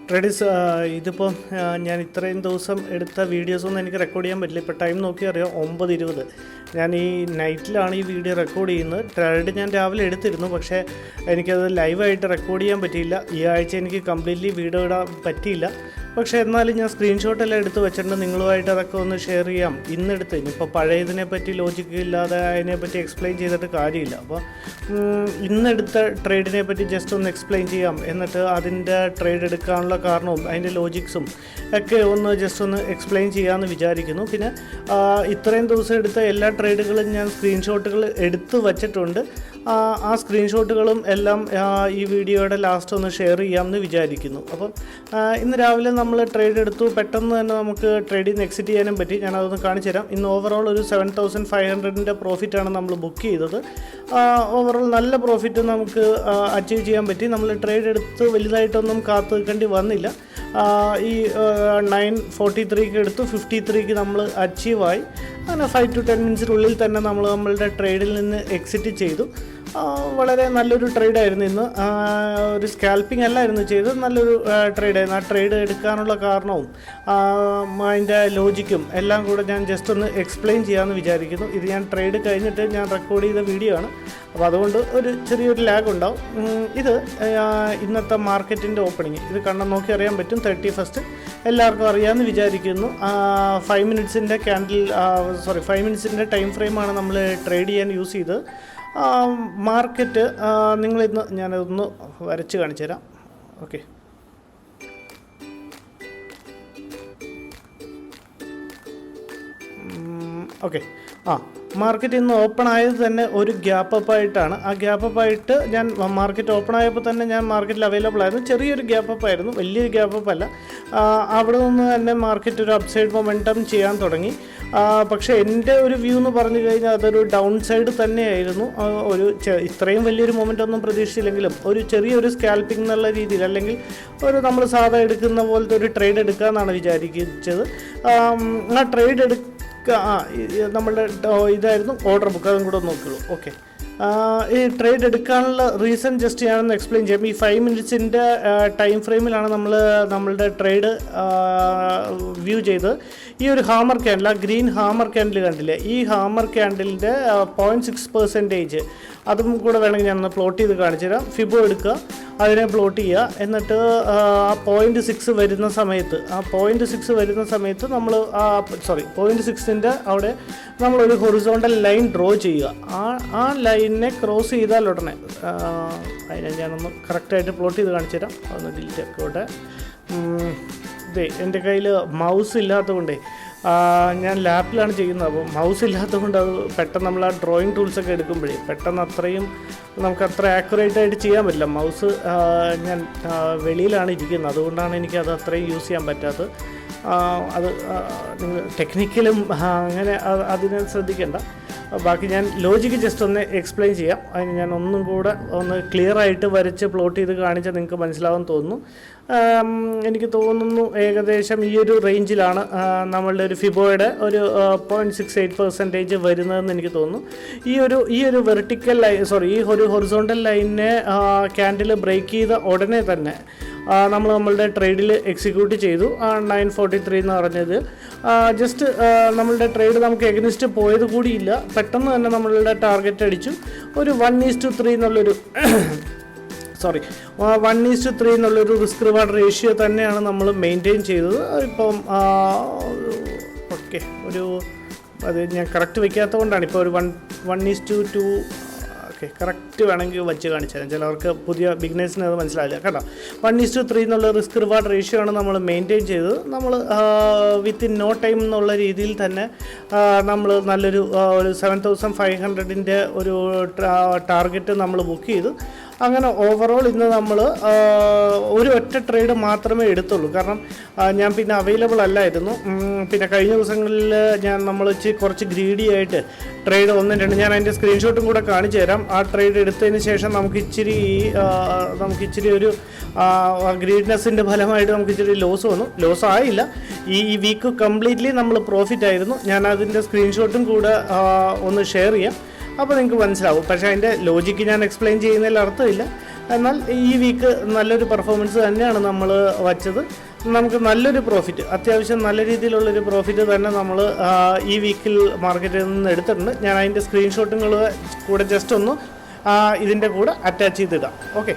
Traders ഇതിപ്പോൾ ഞാൻ ഇത്രയും ദിവസം എടുത്ത വീഡിയോസൊന്നും എനിക്ക് റെക്കോർഡ് ചെയ്യാൻ പറ്റില്ല. ഇപ്പോൾ ടൈം നോക്കി അറിയാം 9:20. ഞാൻ ഈ നൈറ്റിലാണ് ഈ വീഡിയോ റെക്കോർഡ് ചെയ്യുന്നത്. ട്രേഡ് ഞാൻ രാവിലെ എടുത്തിരുന്നു, പക്ഷേ എനിക്കത് ലൈവായിട്ട് റെക്കോർഡ് ചെയ്യാൻ പറ്റിയില്ല. ഈ ആഴ്ച എനിക്ക് കംപ്ലീറ്റ്ലി വീഡിയോ ഇടാൻ പറ്റിയില്ല. പക്ഷേ എന്നാലും ഞാൻ സ്ക്രീൻഷോട്ടെല്ലാം എടുത്ത് വെച്ചിട്ടുണ്ട്. നിങ്ങളുമായിട്ട് അതൊക്കെ ഒന്ന് ഷെയർ ചെയ്യാം. ഇന്നെടുത്ത് ഇനിയിപ്പോൾ പഴയതിനെ പറ്റി ലോജിക്ക് ഇല്ലാതെ അതിനെപ്പറ്റി എക്സ്പ്ലെയിൻ ചെയ്തിട്ട് കാര്യമില്ല. അപ്പോൾ ഇന്നെടുത്ത ട്രേഡിനെ പറ്റി ജസ്റ്റ് ഒന്ന് എക്സ്പ്ലെയിൻ ചെയ്യാം. എന്നിട്ട് അതിൻ്റെ ട്രേഡ് എടുക്കാനുള്ള കാരണവും അതിൻ്റെ ലോജിക്സും ഒക്കെ ഒന്ന് ജസ്റ്റ് ഒന്ന് എക്സ്പ്ലെയിൻ ചെയ്യാമെന്ന് വിചാരിക്കുന്നു. പിന്നെ ഇത്രയും ദിവസം എടുത്ത എല്ലാ ട്രേഡുകളും ഞാൻ സ്ക്രീൻഷോട്ടുകൾ എടുത്ത് വച്ചിട്ടുണ്ട്. ആ സ്ക്രീൻഷോട്ടുകളും എല്ലാം ഈ വീഡിയോയുടെ ലാസ്റ്റ് ഒന്ന് ഷെയർ ചെയ്യാമെന്ന് വിചാരിക്കുന്നു. അപ്പം ഇന്ന് രാവിലെ നമ്മൾ ട്രേഡ് എടുത്തു. പെട്ടെന്ന് തന്നെ നമുക്ക് ട്രേഡിൽ നിന്ന് എക്സിറ്റ് ചെയ്യാനും പറ്റി. ഞാനതൊന്ന് കാണിച്ചു തരാം. ഇന്ന് ഓവറോൾ ഒരു 7,500 പ്രോഫിറ്റാണ് നമ്മൾ ബുക്ക് ചെയ്തത്. ഓവറോൾ നല്ല പ്രോഫിറ്റ് നമുക്ക് അച്ചീവ് ചെയ്യാൻ പറ്റി. നമ്മൾ ട്രേഡ് എടുത്ത് വലുതായിട്ടൊന്നും കാത്തു നിൽക്കേണ്ടി വന്നില്ല. ഈ 9:43 എടുത്തു, 53 നമ്മൾ അച്ചീവായി. അങ്ങനെ 5 to 10 മിനിറ്റ്സിനുള്ളിൽ തന്നെ നമ്മൾ നമ്മളുടെ ട്രേഡിൽ നിന്ന് എക്സിറ്റ് ചെയ്തു. വളരെ നല്ലൊരു ട്രേഡായിരുന്നു ഇന്ന്. ഒരു സ്കാൽപ്പിംഗ് അല്ലായിരുന്നു ചെയ്തത്, നല്ലൊരു ട്രേഡായിരുന്നു. ആ ട്രേഡ് എടുക്കാനുള്ള കാരണവും അതിൻ്റെ ലോജിക്കും എല്ലാം കൂടെ ഞാൻ ജസ്റ്റ് ഒന്ന് എക്സ്പ്ലെയിൻ ചെയ്യാമെന്ന് വിചാരിക്കുന്നു. ഇത് ഞാൻ ട്രേഡ് കഴിഞ്ഞിട്ട് ഞാൻ റെക്കോർഡ് ചെയ്ത വീഡിയോ ആണ്. അപ്പോൾ അതുകൊണ്ട് ഒരു ചെറിയൊരു ലാഗ് ഉണ്ടാവും. ഇത് ഇന്നത്തെ മാർക്കറ്റിൻ്റെ ഓപ്പണിങ് ഇത് കണ്ണം നോക്കി അറിയാൻ പറ്റും. 31st എല്ലാവർക്കും അറിയാമെന്ന് വിചാരിക്കുന്നു. 5 മിനിറ്റ്സിൻ്റെ 5 മിനിറ്റ്സിൻ്റെ ടൈം ഫ്രെയിമാണ് നമ്മൾ ട്രേഡ് ചെയ്യാൻ യൂസ് ചെയ്തത്. മാർക്കറ്റ് നിങ്ങളിന്ന് ഞാനതൊന്ന് വരച്ച് കാണിച്ചു തരാം. Okay, okay. മാർക്കറ്റ് ഇന്ന് ഓപ്പൺ ആയത് തന്നെ ഒരു ഗ്യാപ്പ് അപ്പ് ആയിട്ടാണ്. ആ ഗ്യാപ്പ് അപ്പ് ആയിട്ട് ഞാൻ മാർക്കറ്റ് ഓപ്പൺ ആയപ്പോൾ തന്നെ ഞാൻ മാർക്കറ്റിൽ അവൈലബിൾ ആയിരുന്നു. ചെറിയൊരു ഗ്യാപ്പ് അപ്പ് ആയിരുന്നു, വലിയൊരു ഗ്യാപ്പ് അപ്പ് അല്ല. അവിടെ നിന്ന് തന്നെ മാർക്കറ്റ് ഒരു അപ്സൈഡ് മൊമെൻറ്റം ചെയ്യാൻ തുടങ്ങി. പക്ഷേ എൻ്റെ ഒരു വ്യൂ എന്ന് പറഞ്ഞു കഴിഞ്ഞാൽ അതൊരു ഡൗൺ സൈഡ് തന്നെയായിരുന്നു. ഇത്രയും വലിയൊരു മൊമെൻ്റ് ഒന്നും പ്രതീക്ഷിച്ചില്ലെങ്കിലും ഒരു ചെറിയൊരു സ്കാൽപ്പിംഗ് എന്നുള്ള രീതിയിൽ, അല്ലെങ്കിൽ ഒരു നമ്മൾ സാധാ എടുക്കുന്ന പോലത്തെ ഒരു ട്രേഡ് എടുക്കാമെന്നാണ് വിചാരിച്ചത്. ആ ട്രേഡ് നമ്മളുടെ ഇതായിരുന്നു ഓർഡർ ബുക്ക്. അതും കൂടെ നോക്കിയുള്ളൂ. ഓക്കെ, ഈ ട്രേഡ് എടുക്കാനുള്ള റീസൺ ജസ്റ്റ് ഞാനൊന്ന് എക്സ്പ്ലെയിൻ ചെയ്യാം. ഈ 5 മിനിറ്റ്സിൻ്റെ ടൈം ഫ്രെയിമിലാണ് നമ്മളുടെ ട്രേഡ് വ്യൂ ചെയ്തത്. ഈ ഒരു ഹാമർ ക്യാൻഡിൽ, ആ ഗ്രീൻ ഹാമർ ക്യാൻഡിൽ കണ്ടില്ലേ, ഈ ഹാമർ ക്യാൻഡിലിൻ്റെ 0.6% അതും കൂടെ വേണമെങ്കിൽ ഞാനൊന്ന് പ്ലോട്ട് ചെയ്ത് കാണിച്ചു തരാം. ഫിബോ എടുക്കുക, അതിനെ പ്ലോട്ട് ചെയ്യുക. എന്നിട്ട് ആ 0.6 വരുന്ന സമയത്ത് നമ്മൾ 0.6ൻ്റെ അവിടെ നമ്മളൊരു ഹൊറിസോണ്ടൽ ലൈൻ ഡ്രോ ചെയ്യുക. ആ ലൈനിനെ ക്രോസ് ചെയ്താൽ ഉടനെ അതിനെ ഞാനൊന്ന് കറക്റ്റായിട്ട് പ്ലോട്ട് ചെയ്ത് കാണിച്ചു തരാം. ഒന്ന് ഡിലീറ്റ് ആക്കോട്ടെ. എൻ്റെ കയ്യിൽ മൗസ് ഇല്ലാത്തതുകൊണ്ടേ ഞാൻ ലാപ്പിലാണ് ചെയ്യുന്നത്. അപ്പോൾ മൗസ് ഇല്ലാത്തതുകൊണ്ട് അത് പെട്ടെന്ന് നമ്മൾ ആ ഡ്രോയിങ് ടൂൾസൊക്കെ എടുക്കുമ്പോഴേ പെട്ടെന്ന് നമുക്ക് അത്ര ആക്യുറേറ്റ് ആയിട്ട് ചെയ്യാൻ പറ്റില്ല. മൗസ് ഞാൻ വെളിയിലാണ് ഇരിക്കുന്നത്, അതുകൊണ്ടാണ് എനിക്കത് അത്രയും യൂസ് ചെയ്യാൻ പറ്റാത്തത്. അത് നിങ്ങൾ ടെക്നിക്കലും അങ്ങനെ അതിനെ ശ്രദ്ധിക്കേണ്ട. ബാക്കി ഞാൻ ലോജിക്ക് ജസ്റ്റ് ഒന്ന് എക്സ്പ്ലെയിൻ ചെയ്യാം. അതിന് ഞാൻ ഒന്നും കൂടെ ഒന്ന് ക്ലിയർ ആയിട്ട് വരച്ച് പ്ലോട്ട് ചെയ്ത് കാണിച്ചാൽ നിങ്ങൾക്ക് മനസ്സിലാവുമെന്ന് തോന്നുന്നു. എനിക്ക് തോന്നുന്നു ഏകദേശം ഈ ഒരു റേഞ്ചിലാണ് നമ്മളുടെ ഒരു ഫിബോയുടെ ഒരു 0.68% വരുന്നതെന്ന് എനിക്ക് തോന്നുന്നു. ഈ ഒരു വെർട്ടിക്കൽ ഈ ഒരു ഹൊറിസോണ്ടൽ ലൈനിനെ ക്യാൻഡിൽ ബ്രേക്ക് ചെയ്ത ഉടനെ തന്നെ നമ്മളുടെ ട്രേഡിൽ എക്സിക്യൂട്ട് ചെയ്തു. 9:43 എന്ന് പറഞ്ഞത് ജസ്റ്റ് നമ്മളുടെ ട്രേഡ് നമുക്ക് എഗനിസ്റ്റ് പോയത് കൂടിയില്ല. പെട്ടെന്ന് തന്നെ നമ്മളുടെ ടാർഗറ്റ് അടിച്ചു. ഒരു 1:3 എന്നുള്ളൊരു 1:3 എന്നുള്ളൊരു റിസ്ക് റിവാർഡ് റേഷ്യോ തന്നെയാണ് നമ്മൾ മെയിൻറ്റെയിൻ ചെയ്തത്. ഇപ്പം ഓക്കെ, അത് ഞാൻ കറക്റ്റ് വയ്ക്കാത്തത് കൊണ്ടാണ് ഇപ്പോൾ ഒരു 1:2 ഓക്കെ കറക്റ്റ് വേണമെങ്കിൽ വെച്ച് കാണിച്ചു തരാം. ചിലവർക്ക് പുതിയ ബിഗിനേഴ്സിന് അത് മനസ്സിലാവില്ല. കേട്ടോ, 1:3 എന്നുള്ള റിസ്ക് റിവാർഡ് റേഷ്യോ ആണ് നമ്മൾ മെയിൻറ്റെയിൻ ചെയ്തത്. നമ്മൾ വിത്തിൻ നോ ടൈം എന്നുള്ള രീതിയിൽ തന്നെ നമ്മൾ നല്ലൊരു 7,500 ഒരു ടാർഗറ്റ് നമ്മൾ ബുക്ക് ചെയ്തു. അങ്ങനെ ഓവറോൾ ഇന്ന് നമ്മൾ ഒരു ഒറ്റ ട്രേഡ് മാത്രമേ എടുത്തുള്ളൂ. കാരണം ഞാൻ പിന്നെ അവൈലബിൾ അല്ലായിരുന്നു. പിന്നെ കഴിഞ്ഞ ദിവസങ്ങളിൽ നമ്മൾ കുറച്ച് ഗ്രീഡി ആയിട്ട് ട്രേഡ് 1-2 ഞാൻ അതിൻ്റെ സ്ക്രീൻഷോട്ടും കൂടെ കാണിച്ചു തരാം. ആ ട്രേഡ് എടുത്തതിന് ശേഷം നമുക്ക് ഇച്ചിരി ഒരു ഗ്രീഡ്നെസ്സിൻ്റെ ഫലമായിട്ട് നമുക്ക് ഇച്ചിരി ലോസ് ആയില്ല. ഈ വീക്ക് കംപ്ലീറ്റ്ലി നമ്മൾ പ്രോഫിറ്റ് ആയിരുന്നു. ഞാൻ അതിൻ്റെ സ്ക്രീൻഷോട്ടും കൂടെ ഒന്ന് ഷെയർ ചെയ്യാം. അപ്പോൾ നിങ്ങൾക്ക് മനസ്സിലാവും. പക്ഷേ അതിൻ്റെ ലോജിക്ക് ഞാൻ എക്സ്പ്ലെയിൻ ചെയ്യുന്നതിൽ അർത്ഥമില്ല. എന്നാൽ ഈ വീക്ക് നല്ലൊരു പെർഫോമൻസ് തന്നെയാണ് നമ്മൾ വച്ചത്. നമുക്ക് നല്ലൊരു പ്രോഫിറ്റ്, അത്യാവശ്യം നല്ല രീതിയിലുള്ളൊരു പ്രോഫിറ്റ് തന്നെ നമ്മൾ ഈ വീക്കിൽ മാർക്കറ്റിൽ നിന്ന് എടുത്തിട്ടുണ്ട്. ഞാൻ അതിൻ്റെ സ്ക്രീൻഷോട്ടുകൾ കൂടെ ജസ്റ്റ് ഒന്ന് ഇതിൻ്റെ കൂടെ അറ്റാച്ച് ചെയ്തിടാം. ഓക്കെ.